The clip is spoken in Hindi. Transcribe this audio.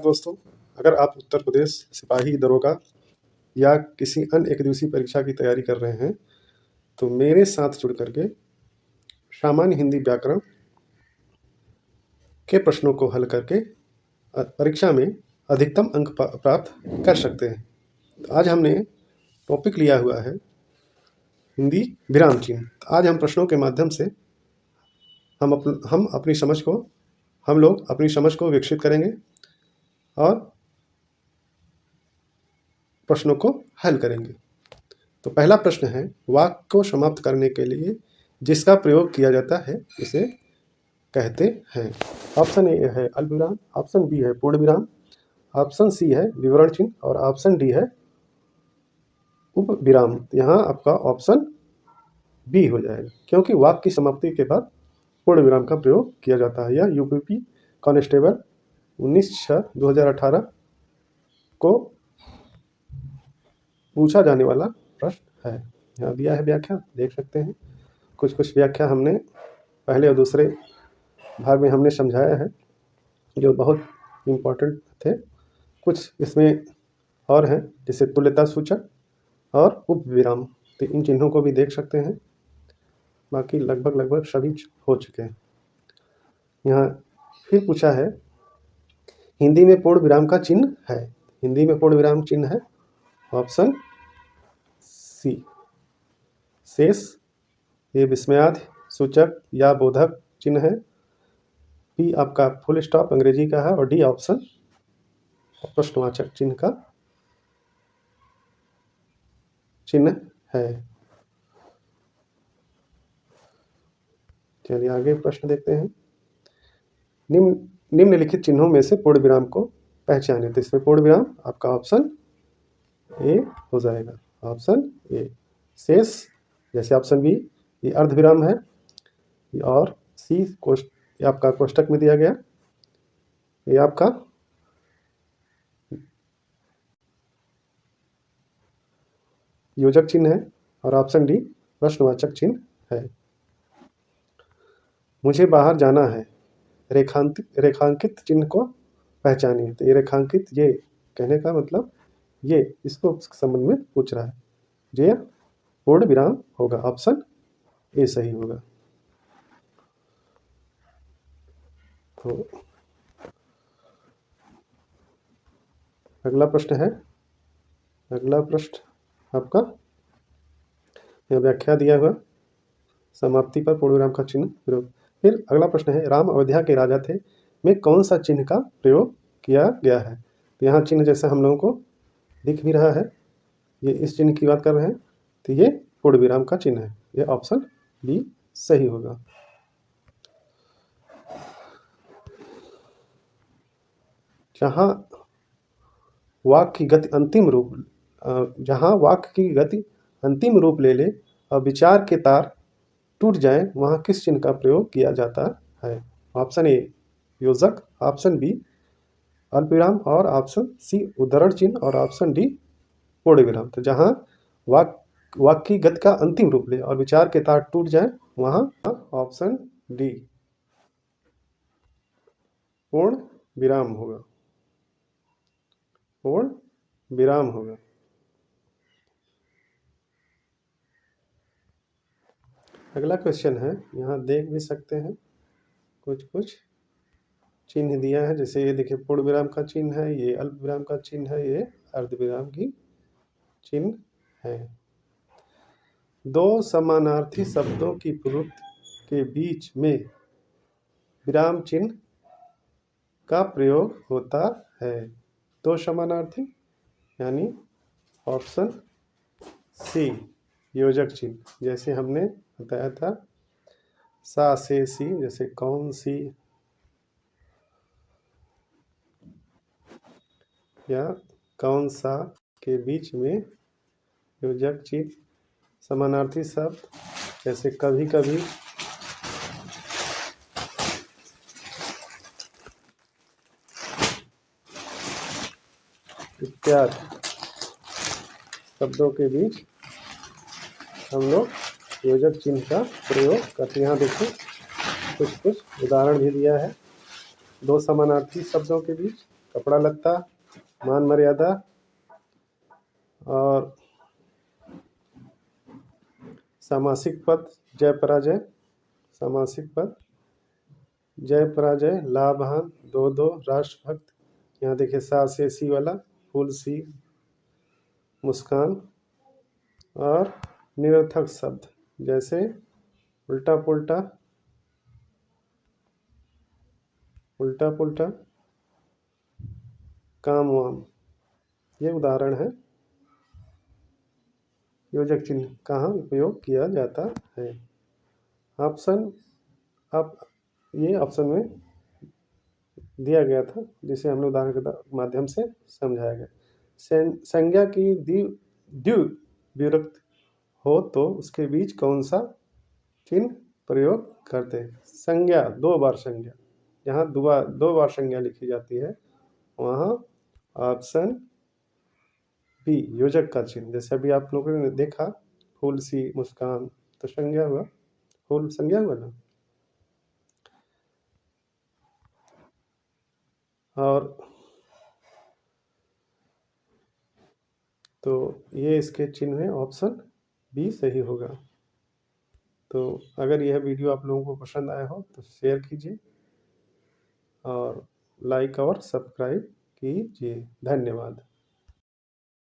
दोस्तों, अगर आप उत्तर प्रदेश सिपाही दरोगा या किसी अन्य एक दिवसीय परीक्षा की तैयारी कर रहे हैं, तो मेरे साथ जुड़ करके सामान्य हिंदी व्याकरण के प्रश्नों को हल करके परीक्षा में अधिकतम अंक प्राप्त कर सकते हैं। तो आज हमने टॉपिक लिया हुआ है हिंदी विराम चिन्ह। आज हम प्रश्नों के माध्यम से हम लोग अपनी समझ को विकसित करेंगे और प्रश्नों को हल करेंगे। तो पहला प्रश्न है, वाक्य को समाप्त करने के लिए जिसका प्रयोग किया जाता है उसे कहते हैं। ऑप्शन ए है अल्पविराम, ऑप्शन बी है पूर्ण विराम, ऑप्शन सी है विवरण चिन्ह और ऑप्शन डी है उपविराम। यहाँ आपका ऑप्शन बी हो जाएगा, क्योंकि वाक्य की समाप्ति के बाद पूर्ण विराम का प्रयोग किया जाता है। यह यूपी कांस्टेबल 19/6/2018 को पूछा जाने वाला प्रश्न है। यहाँ दिया है व्याख्या, देख सकते हैं। कुछ व्याख्या हमने पहले और दूसरे भाग में हमने समझाया है, जो बहुत इम्पोर्टेंट थे। कुछ इसमें और हैं, जैसे तुल्यता सूचक और उपविराम, तो इन चिन्हों को भी देख सकते हैं। बाकी लगभग सभी हो चुके हैं। यहाँ फिर पूछा है, हिंदी में पूर्ण विराम का चिन्ह है। हिंदी में पूर्ण विराम चिन्ह है ऑप्शन सी, शेष। ये विस्मयार्थ सूचक या बोधक चिन्ह है। बी आपका फुल स्टॉप अंग्रेजी का है और डी ऑप्शन प्रश्नवाचक चिन्ह का चिन्ह है। चलिए आगे प्रश्न देखते हैं। निम्नलिखित चिन्हों में से पूर्ण विराम को पहचानें। तो इसमें पूर्ण विराम आपका ऑप्शन ए हो जाएगा, ऑप्शन ए। शेष जैसे ऑप्शन बी, ये अर्धविराम है, और सी आपका कोष्ठक में दिया गया, ये आपका योजक चिन्ह है, और ऑप्शन डी प्रश्नवाचक चिन्ह है। मुझे बाहर जाना है, रेखांकित चिन्ह को पहचानिए। तो ये रेखांकित, ये कहने का मतलब ये इसको संबंध में पूछ रहा है। ये पूर्ण विराम होगा, ऑप्शन ए सही होगा। तो अगला प्रश्न आपका यह व्याख्या दिया हुआ, समाप्ति पर पूर्ण विराम का चिन्ह प्रयोग। फिर अगला प्रश्न है, राम अयोध्या के राजा थे में कौन सा चिन्ह का प्रयोग किया गया है। तो यहाँ चिन्ह जैसा हम लोगों को दिख भी रहा है, ये इस चिन्ह की बात कर रहे हैं, तो ये पूर्ण विराम का चिन्ह है। ये ऑप्शन बी सही होगा। जहाँ वाक्य की गति अंतिम रूप ले ले और विचार के तार टूट जाए, वहाँ किस चिन्ह का प्रयोग किया जाता है। ऑप्शन ए योजक, ऑप्शन बी अल्पविराम और ऑप्शन सी उद्धरण चिन्ह और ऑप्शन डी पूर्ण विराम। तो जहाँ वाक्य की गति का अंतिम रूप ले और विचार के तार टूट जाए, वहाँ ऑप्शन डी पूर्ण विराम होगा, पूर्ण विराम होगा। अगला क्वेश्चन है, यहाँ देख भी सकते हैं कुछ चिन्ह दिया है। जैसे ये देखिए पूर्ण विराम का चिन्ह है, ये अल्प विराम का चिन्ह है, ये अर्धविराम की चिन्ह है। दो समानार्थी शब्दों की प्रयुक्ति के बीच में विराम चिन्ह का प्रयोग होता है। दो समानार्थी यानी ऑप्शन सी योजक चिन्ह, जैसे हमने बताया था सा से सी, जैसे कौन सी या कौन सा के बीच में योजक चिन्ह। समानार्थी शब्द जैसे कभी कभी, इत्यादि शब्दों के बीच हम लोग योजक चिन्ह का प्रयोग करते हैं। यहाँ देखिए कुछ उदाहरण भी दिया है। दो समानार्थी शब्दों के बीच कपड़ा लत्ता, मान मर्यादा और सामासिक पद, जय पराजय, सामासिक पद, जय पराजय, लाभ हान, दो दो, राष्ट्रभक्त, यहाँ देखिए सा से सी वाला, फूल सी, मुस्कान और निरर्थक शब्द जैसे उल्टा पुल्टा, उल्टा पुल्टा, काम वाम, ये उदाहरण है योजक चिन्ह कहाँ उपयोग किया जाता है। ऑप्शन आप ये ऑप्शन में दिया गया था जिसे हमने उदाहरण के माध्यम से समझाया गया। संज्ञा की द्विविभक्त हो तो उसके बीच कौन सा चिन्ह प्रयोग करते हैं। संज्ञा, दो बार संज्ञा, जहाँ दो बार संज्ञा लिखी जाती है वहाँ ऑप्शन बी योजक का चिन्ह। जैसे अभी आप लोगों ने देखा फूल सी मुस्कान, तो संज्ञा हुआ, फूल संज्ञा हुआ ना। और तो ये इसके चिन्ह है, ऑप्शन बी सही होगा। तो अगर यह वीडियो आप लोगों को पसंद आया हो तो शेयर कीजिए और लाइक और सब्सक्राइब कीजिए। धन्यवाद।